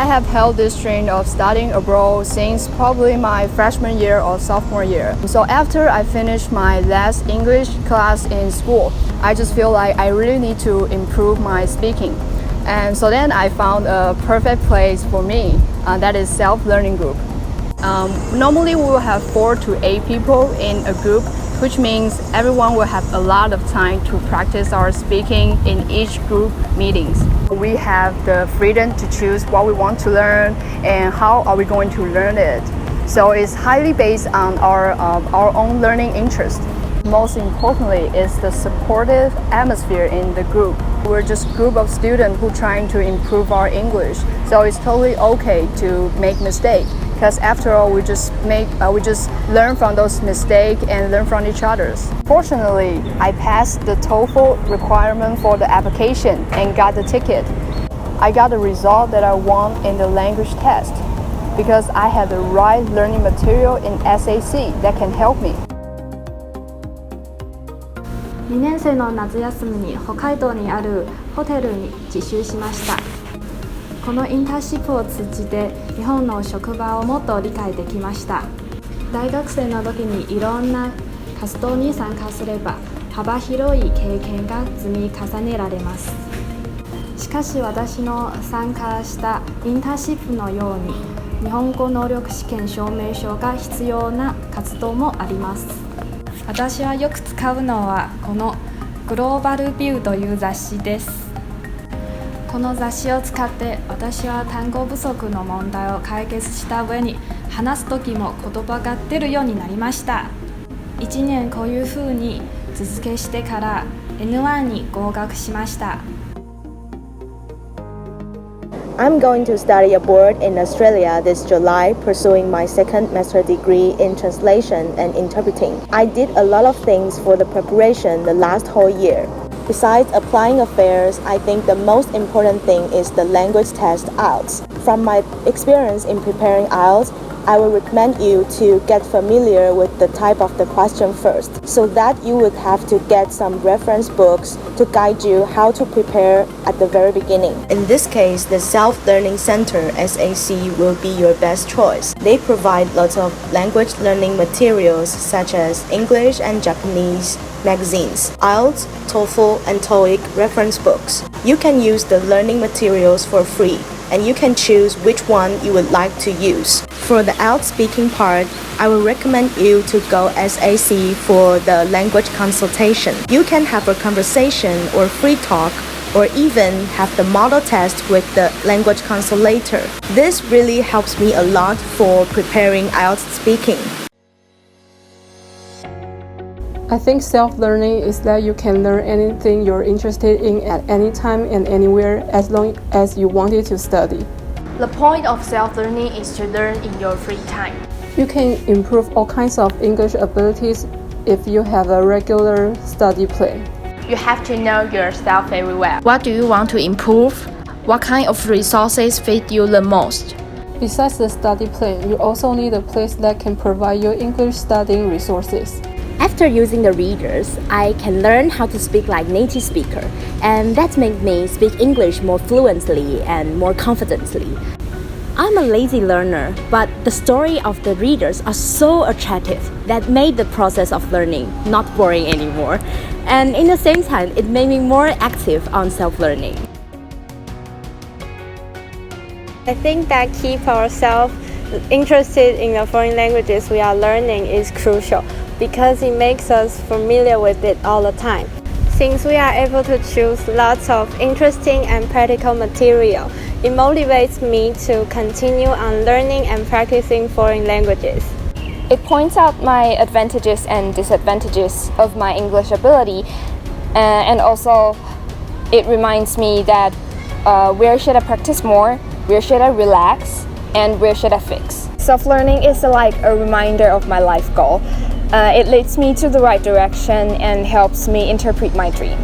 I have held this dream of studying abroad since probably my freshman year or sophomore year. So after I finished my last English class in school, I just feel like I really need to improve my speaking. And so then I found a perfect place for me, that is self-learning group. Normally we will have 4 to 8 people in a group, which means everyone will have a lot of time to practice our speaking in each group meetings. We have the freedom to choose what we want to learn and how are we going to learn it. So it's highly based on our own learning interest. Most importantly is the supportive atmosphere in the group. We're just a group of students who are trying to improve our English. So it's totally okay to make mistakes. Because after all, we just learn from those mistakes and learn from each other. Fortunately, I passed the TOEFL requirement for the application and got the ticket. I got the result that I want in the language test because I have the right learning material in SAC that can help me. 2年生の夏休みに北海道にあるホテルに実習しました。このインターンシップを通じて日本の職場をもっと理解できました。大学生の時にいろんな活動に参加すれば幅広い経験が積み重ねられます。しかし私の参加したインターンシップのように日本語能力試験証明書が必要な活動もあります。私はよく使うのはこのグローバルビューという雑誌です。この雑誌を使って私は単語不足の問題を解決した上に話す時も言葉が出るようになりました。1年こういうふうに続けしてから N1 に合格しました。I'm going to study abroad in Australia this July, pursuing my second master degree in translation and interpreting. I did a lot of things for the preparation the last whole year. Besides applying affairs, I think the most important thing is the language test IELTS. From my experience in preparing IELTS, I would recommend you to get familiar with the type of the question first, so that you would have to get some reference books to guide you how to prepare at the very beginning. In this case, the Self-Learning Center SAC will be your best choice. They provide lots of language learning materials such as English and Japanese magazines, IELTS, TOEFL, and TOEIC reference books. You can use the learning materials for free, and you can choose which one you would like to use. For the IELTS speaking part, I will recommend you to go SAC for the language consultation. You can have a conversation or free talk, or even have the model test with the language consolator. This really helps me a lot for preparing IELTS speaking. I think self-learning is that you can learn anything you're interested in at any time and anywhere as long as you wanted to study. The point of self-learning is to learn in your free time. You can improve all kinds of English abilities if you have a regular study plan. You have to know yourself very well. What do you want to improve? What kind of resources fit you the most? Besides the study plan, you also need a place that can provide you English studying resources. After using the readers, I can learn how to speak like native speaker, and that makes me speak English more fluently and more confidently. I'm a lazy learner, but the story of the readers are so attractive that made the process of learning not boring anymore. And in the same time, it made me more active on self-learning. I think that keep ourselves interested in the foreign languages we are learning is crucial because it makes us familiar with it all the time. Since we are able to choose lots of interesting and practical material, it motivates me to continue on learning and practicing foreign languages. It points out my advantages and disadvantages of my English ability, and also it reminds me that where should I practice more, where should I relax, and where should I fix. Self-learning is like a reminder of my life goal. It leads me to the right direction and helps me interpret my dream.